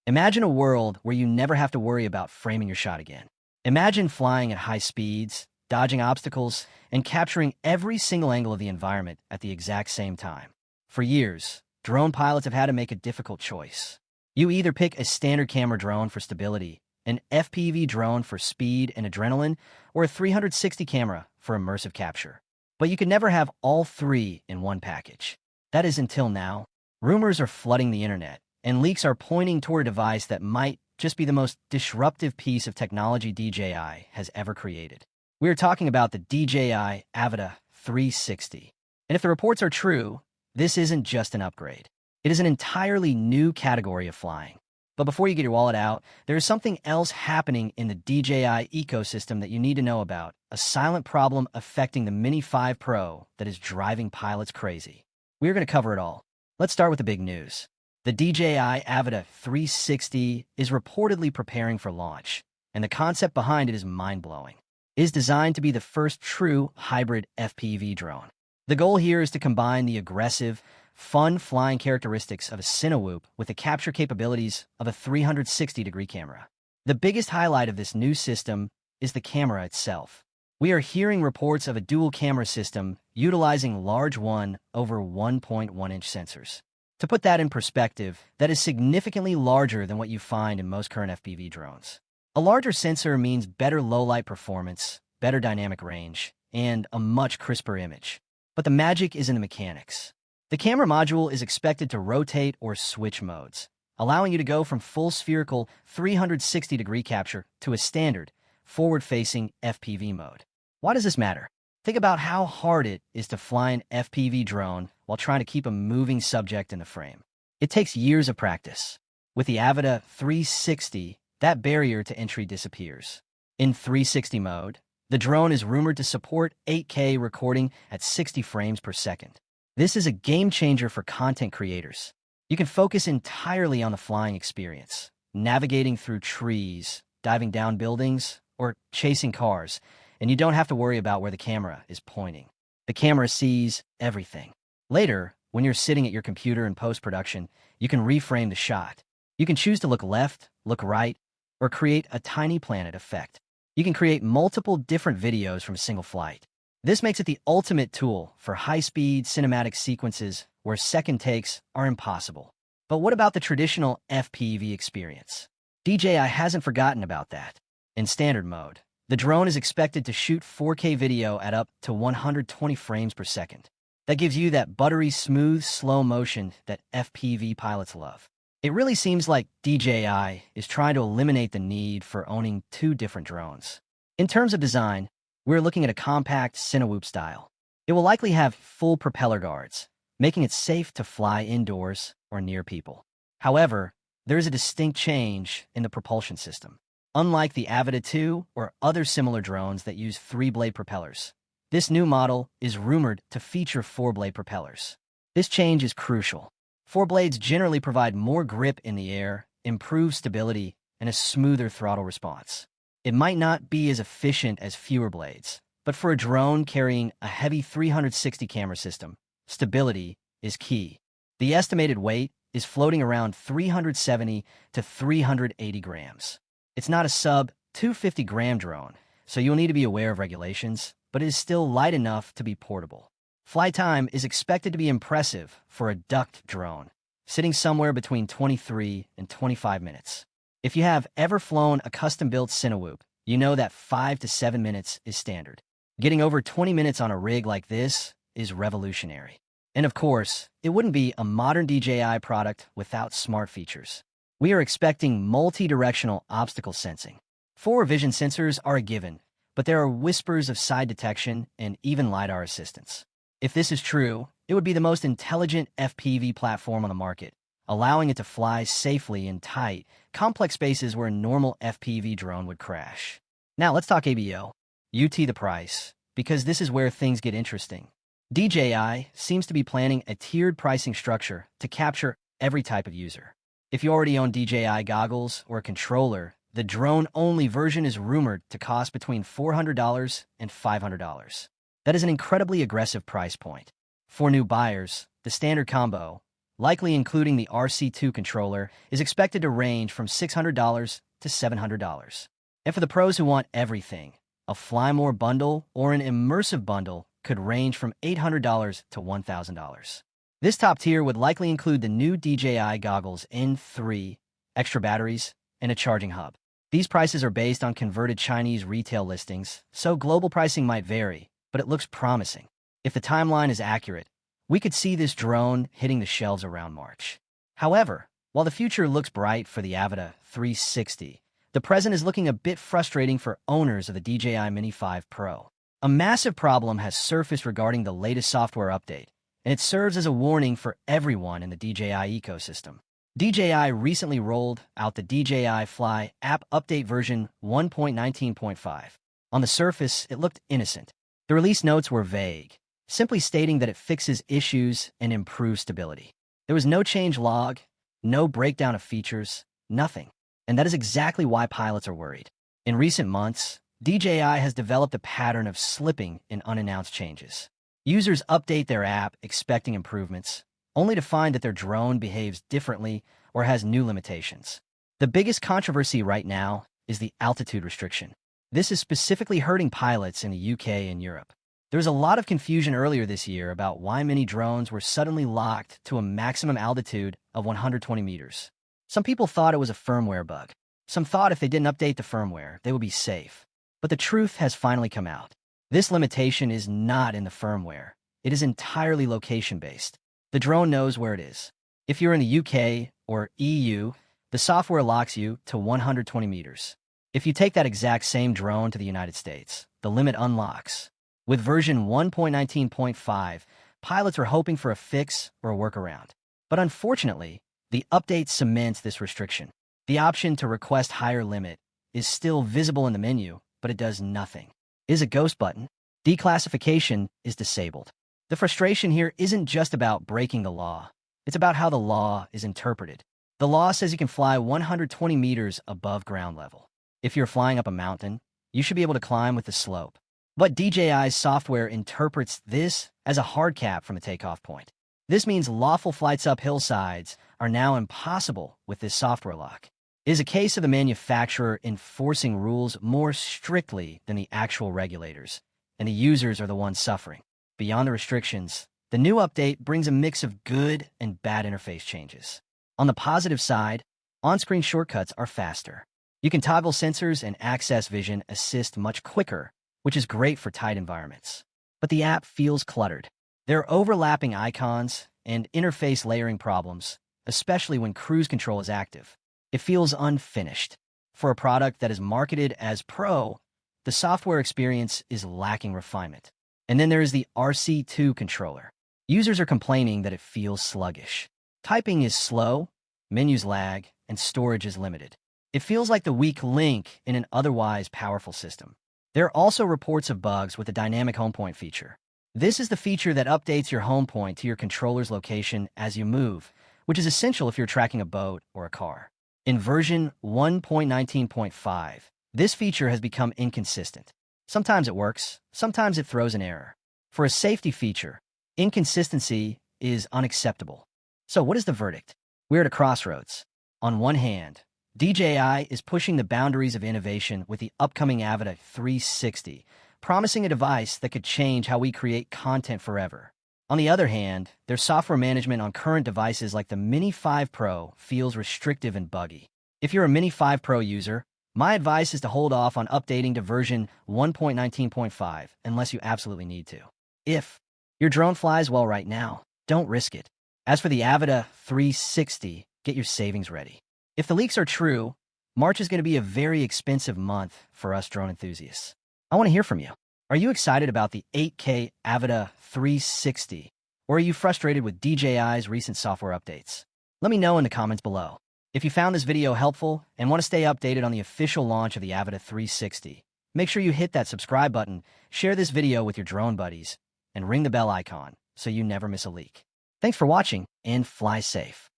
Imagine a world where you never have to worry about framing your shot again. Imagine flying at high speeds, dodging obstacles, and capturing every single angle of the environment at the exact same time. For years, drone pilots have had to make a difficult choice. You either pick a standard camera drone for stability, an FPV drone for speed and adrenaline, or a 360 camera for immersive capture. But you can never have all three in one package. That is until now. Rumors are flooding the internet, and leaks are pointing toward a device that might just be the most disruptive piece of technology DJI has ever created. We are talking about the DJI Avata 360. And if the reports are true, this isn't just an upgrade. It is an entirely new category of flying. But before you get your wallet out, there is something else happening in the DJI ecosystem that you need to know about, a silent problem affecting the Mini 5 Pro that is driving pilots crazy. We're going to cover it all. Let's start with the big news. The DJI Avata 360 is reportedly preparing for launch, and the concept behind it is mind-blowing. It is designed to be the first true hybrid FPV drone. The goal here is to combine the aggressive, fun flying characteristics of a Cinewhoop with the capture capabilities of a 360-degree camera. The biggest highlight of this new system is the camera itself. We are hearing reports of a dual camera system utilizing large 1 over 1.1-inch sensors. To put that in perspective, that is significantly larger than what you find in most current FPV drones. A larger sensor means better low-light performance, better dynamic range, and a much crisper image. But the magic is in the mechanics. The camera module is expected to rotate or switch modes, allowing you to go from full spherical 360-degree capture to a standard, forward-facing FPV mode. Why does this matter? Think about how hard it is to fly an FPV drone while trying to keep a moving subject in the frame. It takes years of practice. With the Avata 360, that barrier to entry disappears. In 360 mode, the drone is rumored to support 8K recording at 60 frames per second. This is a game changer for content creators. You can focus entirely on the flying experience, navigating through trees, diving down buildings, or chasing cars, and you don't have to worry about where the camera is pointing. The camera sees everything. Later, when you're sitting at your computer in post-production, you can reframe the shot. You can choose to look left, look right, or create a tiny planet effect. You can create multiple different videos from a single flight. This makes it the ultimate tool for high-speed cinematic sequences where second takes are impossible. But what about the traditional FPV experience? DJI hasn't forgotten about that. In standard mode, the drone is expected to shoot 4K video at up to 120 frames per second. That gives you that buttery smooth slow motion that FPV pilots love. It really seems like DJI is trying to eliminate the need for owning two different drones. In terms of design, we're looking at a compact Cinewhoop style. It will likely have full propeller guards, making it safe to fly indoors or near people. However, there is a distinct change in the propulsion system. Unlike the Avata 2 or other similar drones that use 3-blade propellers, this new model is rumored to feature 4-blade propellers. This change is crucial. 4 blades generally provide more grip in the air, improved stability, and a smoother throttle response. It might not be as efficient as fewer blades, but for a drone carrying a heavy 360 camera system, stability is key. The estimated weight is floating around 370 to 380 grams. It's not a sub-250-gram drone, so you'll need to be aware of regulations, but it is still light enough to be portable. Flight time is expected to be impressive for a ducked drone, sitting somewhere between 23 and 25 minutes. If you have ever flown a custom-built Cinewhoop, you know that 5 to 7 minutes is standard. Getting over 20 minutes on a rig like this is revolutionary. And of course, it wouldn't be a modern DJI product without smart features. We are expecting multi-directional obstacle sensing. Forward vision sensors are a given, but there are whispers of side detection and even LiDAR assistance. If this is true, it would be the most intelligent FPV platform on the market, allowing it to fly safely in tight, complex spaces where a normal FPV drone would crash. Now let's talk ABO. UT the price, because this is where things get interesting. DJI seems to be planning a tiered pricing structure to capture every type of user. If you already own DJI goggles or a controller, the drone-only version is rumored to cost between $400 and $500. That is an incredibly aggressive price point. For new buyers, the standard combo, likely including the RC2 controller, is expected to range from $600 to $700. And for the pros who want everything, a Fly More bundle or an immersive bundle could range from $800 to $1,000. This top tier would likely include the new DJI goggles N3, extra batteries, and a charging hub. These prices are based on converted Chinese retail listings, so global pricing might vary, but it looks promising. If the timeline is accurate, we could see this drone hitting the shelves around March. However, while the future looks bright for the Avata 360, the present is looking a bit frustrating for owners of the DJI Mini 5 Pro. A massive problem has surfaced regarding the latest software update, and it serves as a warning for everyone in the DJI ecosystem. DJI recently rolled out the DJI Fly App update version 1.19.5. On the surface, it looked innocent. The release notes were vague, simply stating that it fixes issues and improves stability. There was no change log, no breakdown of features, nothing. And that is exactly why pilots are worried. In recent months, DJI has developed a pattern of slipping in unannounced changes. Users update their app expecting improvements, only to find that their drone behaves differently or has new limitations. The biggest controversy right now is the altitude restriction. This is specifically hurting pilots in the UK and Europe. There was a lot of confusion earlier this year about why many drones were suddenly locked to a maximum altitude of 120 meters. Some people thought it was a firmware bug. Some thought if they didn't update the firmware, they would be safe. But the truth has finally come out. This limitation is not in the firmware. It is entirely location-based. The drone knows where it is. If you're in the UK or EU, the software locks you to 120 meters. If you take that exact same drone to the United States, the limit unlocks. With version 1.19.5, pilots are hoping for a fix or a workaround. But unfortunately, the update cements this restriction. The option to request higher limit is still visible in the menu, but it does nothing. It is a ghost button. Declassification is disabled. The frustration here isn't just about breaking the law. It's about how the law is interpreted. The law says you can fly 120 meters above ground level. If you're flying up a mountain, you should be able to climb with the slope. But DJI's software interprets this as a hard cap from a takeoff point. This means lawful flights up hillsides are now impossible with this software lock. It is a case of the manufacturer enforcing rules more strictly than the actual regulators, and the users are the ones suffering. Beyond the restrictions, the new update brings a mix of good and bad interface changes. On the positive side, on-screen shortcuts are faster. You can toggle sensors and access vision assist much quicker, which is great for tight environments. But the app feels cluttered. There are overlapping icons and interface layering problems, especially when cruise control is active. It feels unfinished. For a product that is marketed as Pro, the software experience is lacking refinement. And then there is the RC2 controller. Users are complaining that it feels sluggish. Typing is slow, menus lag, and storage is limited. It feels like the weak link in an otherwise powerful system. There are also reports of bugs with the dynamic home point feature. This is the feature that updates your home point to your controller's location as you move, which is essential if you're tracking a boat or a car. In version 1.19.5, this feature has become inconsistent. Sometimes it works, sometimes it throws an error. For a safety feature, inconsistency is unacceptable. So what is the verdict? We're at a crossroads. On one hand, DJI is pushing the boundaries of innovation with the upcoming Avata 360, promising a device that could change how we create content forever. On the other hand, their software management on current devices like the Mini 5 Pro feels restrictive and buggy. If you're a Mini 5 Pro user, my advice is to hold off on updating to version 1.19.5 unless you absolutely need to. If your drone flies well right now, don't risk it. As for the Avata 360, get your savings ready. If the leaks are true, March is going to be a very expensive month for us drone enthusiasts. I want to hear from you. Are you excited about the 8K Avata 360, or are you frustrated with DJI's recent software updates? Let me know in the comments below. If you found this video helpful and want to stay updated on the official launch of the Avata 360, make sure you hit that subscribe button, share this video with your drone buddies, and ring the bell icon so you never miss a leak. Thanks for watching, and fly safe.